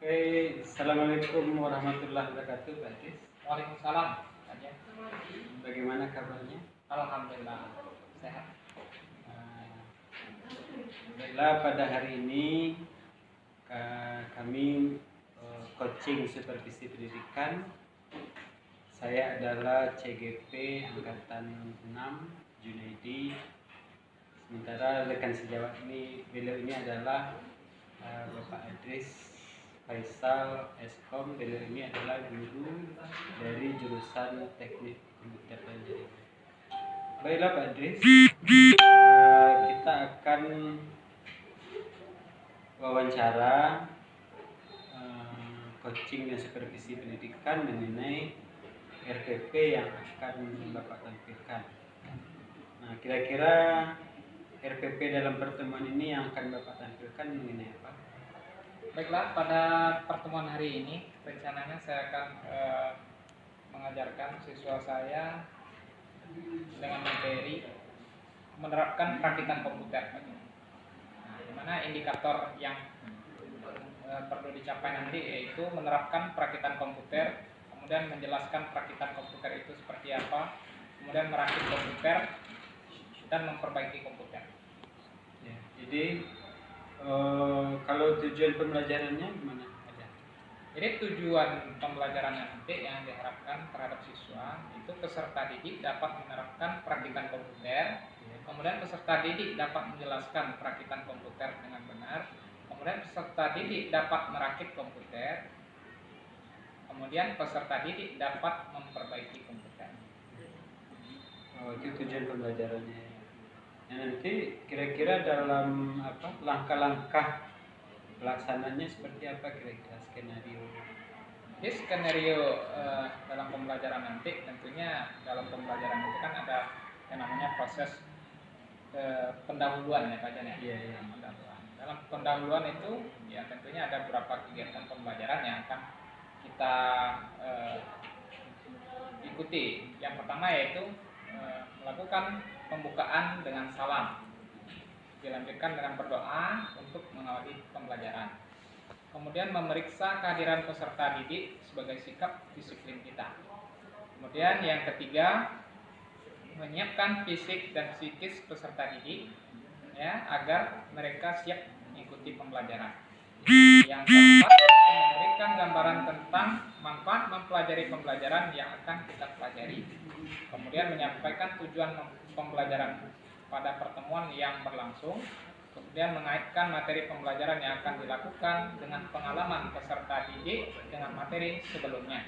Assalamualaikum warahmatullahi wabarakatuh, Pak Adis. Waalaikumsalam. Aja. Bagaimana kabarnya? Alhamdulillah sehat. Baiklah, pada hari ini kami coaching supervisi pendidikan. Saya adalah CGP Angkatan 6 Junaidi. Sementara rekan sejawat beliau ini adalah Bapak Adris Faisal Eskom. Beliau ini adalah guru dari jurusan teknik komputer dan jaringan. Baiklah Pak Adris, kita akan wawancara coaching dan supervisi pendidikan mengenai RPP yang akan Bapak tampilkan. Nah, kira-kira RPP dalam pertemuan ini yang akan Bapak tampilkan mengenai apa? Baiklah, pada pertemuan hari ini rencananya saya akan mengajarkan siswa saya dengan materi menerapkan perakitan komputer. Nah, di mana indikator yang perlu dicapai nanti yaitu menerapkan perakitan komputer, kemudian menjelaskan perakitan komputer itu seperti apa, kemudian merakit komputer dan memperbaiki komputer. Ya, jadi kalau tujuan pembelajarannya gimana? Jadi tujuan pembelajarannya nanti yang diharapkan terhadap siswa itu peserta didik dapat menerapkan perakitan komputer, kemudian peserta didik dapat menjelaskan perakitan komputer dengan benar, kemudian peserta didik dapat merakit komputer, kemudian peserta didik dapat memperbaiki komputer. Oh, itu tujuan pembelajarannya. Nah, nanti kira-kira dalam langkah-langkah pelaksananya seperti apa kira-kira skenario? Jadi skenario dalam pembelajaran nanti tentunya dalam pembelajaran itu kan ada yang namanya proses pendahuluan ya Pak Jan ya. Iya. Pendahuluan. Dalam pendahuluan itu ya tentunya ada beberapa kegiatan pembelajaran yang akan kita ikuti. Yang pertama yaitu melakukan pembukaan dengan salam, dilanjutkan dengan berdoa untuk mengawali pembelajaran, kemudian memeriksa kehadiran peserta didik sebagai sikap disiplin kita. Kemudian yang ketiga, menyiapkan fisik dan psikis peserta didik ya agar mereka siap mengikuti pembelajaran. Yang keempat, memberikan gambaran tentang manfaat mempelajari pembelajaran yang akan kita pelajari. Kemudian menyampaikan tujuan pembelajaran pada pertemuan yang berlangsung. Kemudian mengaitkan materi pembelajaran yang akan dilakukan dengan pengalaman peserta didik dengan materi sebelumnya.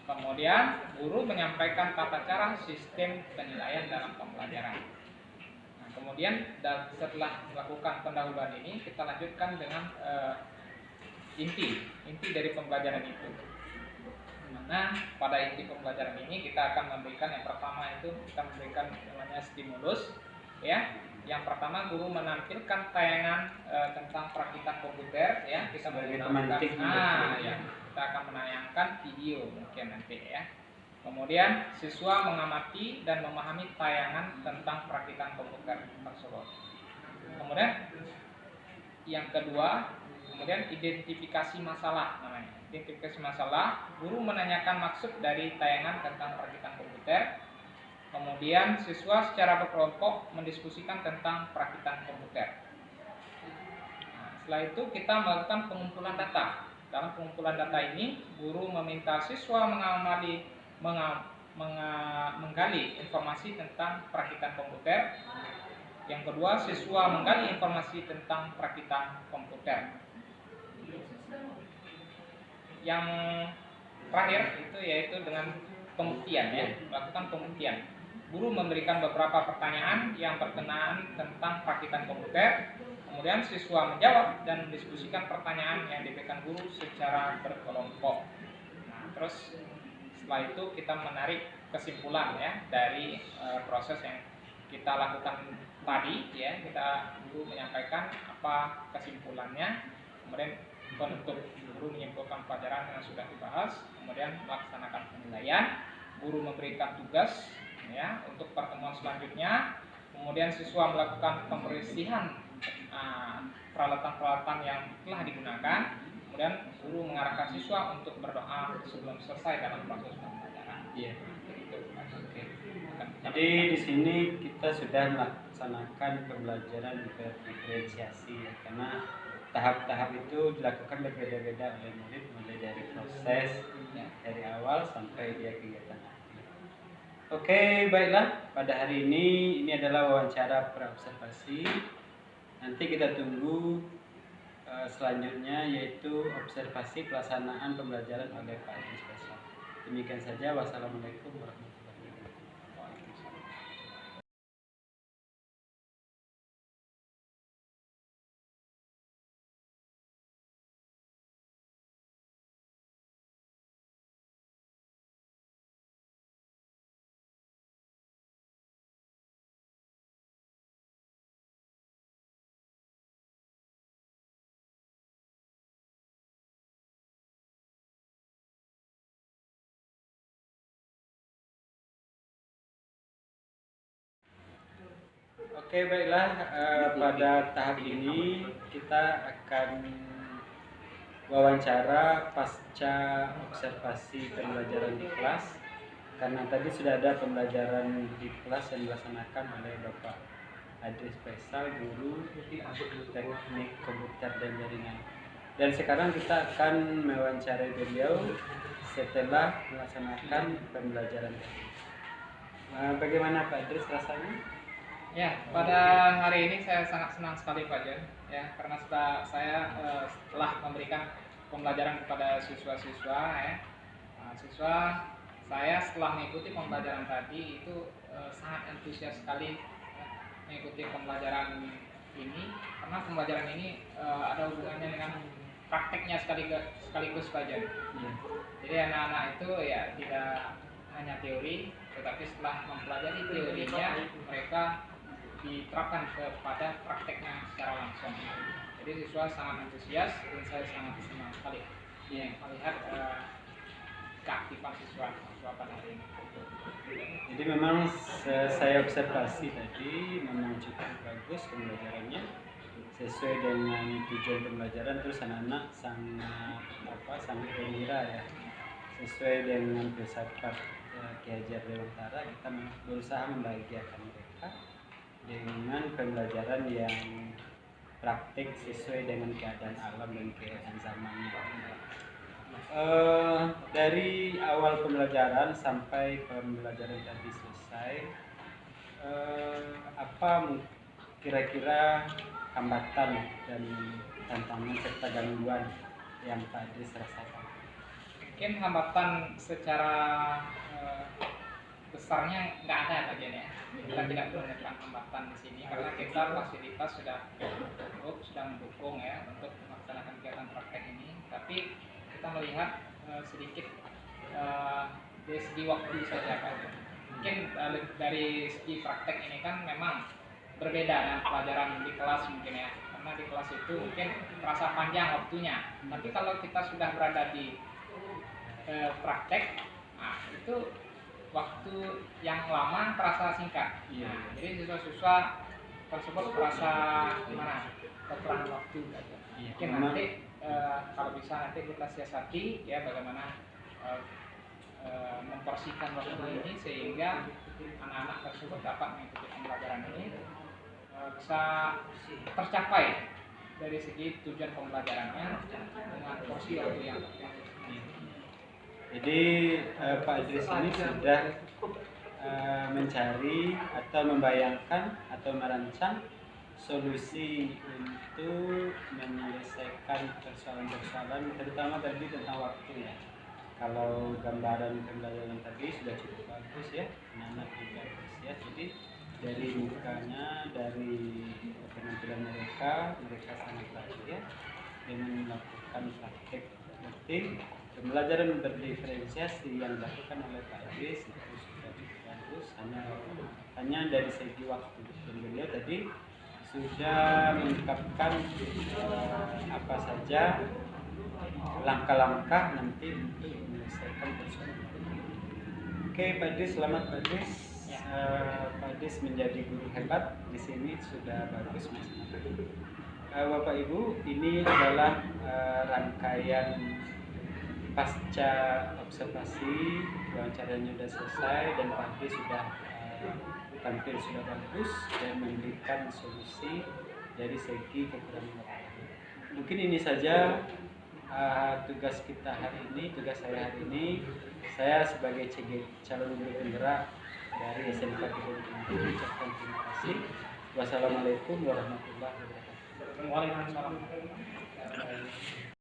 Kemudian guru menyampaikan tata cara sistem penilaian dalam pembelajaran. Nah, kemudian setelah melakukan pendahuluan ini kita lanjutkan dengan inti dari pembelajaran itu. Nah, pada inti pembelajaran ini kita akan memberikan yang pertama itu kita memberikan namanya stimulus ya. Yang pertama guru menampilkan tayangan tentang perakitan komputer ya. Kita kita akan menayangkan video mungkin nanti ya. Kemudian siswa mengamati dan memahami tayangan tentang perakitan komputer tersebut. Kemudian yang kedua, kemudian identifikasi masalah namanya. Identifikasi masalah, guru menanyakan maksud dari tayangan tentang perakitan komputer. Kemudian siswa secara berkelompok mendiskusikan tentang perakitan komputer. Nah, setelah itu kita melakukan pengumpulan data. Dalam pengumpulan data ini, guru meminta siswa menggali informasi tentang perakitan komputer. Yang kedua, siswa menggali informasi tentang perakitan komputer. Yang terakhir itu yaitu dengan pembuktian ya, melakukan pembuktian. Guru memberikan beberapa pertanyaan yang berkenaan tentang perakitan komputer. Kemudian siswa menjawab dan mendiskusikan pertanyaan yang diberikan guru secara berkelompok. Nah, terus setelah itu kita menarik kesimpulan ya dari proses yang kita lakukan tadi ya. Guru menyampaikan apa kesimpulannya, kemudian penutup guru menyimpulkan pelajaran yang sudah dibahas, kemudian melaksanakan penilaian, guru memberikan tugas ya untuk pertemuan selanjutnya, kemudian siswa melakukan pembersihan peralatan-peralatan yang telah digunakan, Kemudian guru mengarahkan siswa untuk berdoa sebelum selesai dalam proses pembelajaran. Iya. Itu. Oke. Jadi di sini kita sudah melaksanakan pembelajaran berdiferensiasi ya, karena tahap-tahap itu dilakukan berbeda-beda oleh murid, mulai dari proses dari awal sampai dia kegiatan akhir. Oke, baiklah. Pada hari ini adalah wawancara praobservasi. Nanti kita tunggu selanjutnya, yaitu observasi pelaksanaan pembelajaran oleh Pak Adris Faisal. Demikian saja. Wassalamualaikum warahmatullahi wabarakatuh. Oke, baiklah. Pada tahap ini kita akan wawancara pasca observasi pembelajaran di kelas, karena tadi sudah ada pembelajaran di kelas yang dilaksanakan oleh Bapak Adris Faisal, guru teknik komputer dan jaringan. Dan sekarang kita akan mewawancarai beliau setelah melaksanakan pembelajaran. Bagaimana Pak Adris rasanya? Ya, pada hari ini saya sangat senang sekali Pak Jen, ya, karena setelah memberikan pembelajaran kepada siswa-siswa, ya, siswa saya setelah mengikuti pembelajaran tadi itu sangat antusias sekali mengikuti pembelajaran ini, karena pembelajaran ini ada hubungannya dengan prakteknya sekaligus Pak Jen. Jadi anak-anak itu ya tidak hanya teori, tetapi setelah mempelajari teorinya mereka diterapkan kepada prakteknya secara langsung. Jadi siswa sangat antusias dan saya sangat senang sekali melihat keaktifan siswa pada hari ini. Jadi memang saya observasi tadi memang cukup bagus pembelajarannya, sesuai dengan tujuan pembelajaran. Terus anak-anak sangat gembira ya, sesuai dengan filsafat Ki Hajar Dewantara. Kita berusaha membahagiakan mereka dengan pembelajaran yang praktik sesuai dengan keadaan alam dan keadaan zamannya. Dari awal pembelajaran sampai pembelajaran tadi selesai, apa kira-kira hambatan dan tantangan serta gangguan yang Pak Adris rasakan? Mungkin hambatan secara besarnya nggak ada Pak Jen ya. Kita tidak menemukan hambatan di sini karena kita fasilitas sudah cukup, sudah mendukung ya untuk melaksanakan kegiatan praktek ini. Tapi kita melihat sedikit dari segi waktu saja Pak. Mungkin dari segi praktek ini kan memang berbeda dengan pelajaran di kelas mungkin ya. Karena di kelas itu mungkin terasa panjang waktunya. Tapi kalau kita sudah berada di praktek, nah itu waktu yang lama terasa singkat. Jadi siswa-siswa tersebut terasa gimana? Kekurangan waktu. Mungkin nanti kalau bisa nanti kita siasati ya bagaimana memporsikan waktu ini sehingga anak-anak tersebut dapat mengikuti pembelajaran ini bisa tercapai dari segi tujuan pembelajarannya dengan porsi waktu yang Jadi Pak Adris ini sudah mencari atau membayangkan atau merancang solusi untuk menyelesaikan persoalan-persoalan, terutama tadi tentang waktu ya. Kalau gambaran pembelajaran tadi sudah cukup bagus ya, anak-anak juga antusias. Jadi dari mukanya, dari penampilan mereka sangat bahagia dengan melakukan praktek. Berarti pembelajaran berdiferensiasi yang dilakukan oleh Pak Adris itu sudah cukup bagus, hanya dari segi waktu. Dan beliau tadi sudah mengungkapkan apa saja langkah-langkah nanti untuk menyelesaikan persoalan. Oke, Pak Adris, selamat Pak Adris. Pak Adris menjadi guru hebat di sini sudah bagus Mas. Bapak Ibu, ini adalah rangkaian pasca observasi. Wawancaranya sudah selesai dan Pak Ade sudah tampil sudah bagus dan memberikan solusi dari segi kekurangan lapangan. Mungkin ini saja tugas kita hari ini, tugas saya hari ini. Saya sebagai calon guru penggerak dari SMK Kebun Tinggi ucapkan terima kasih. Wassalamualaikum warahmatullahi wabarakatuh. Waalaikumsalam.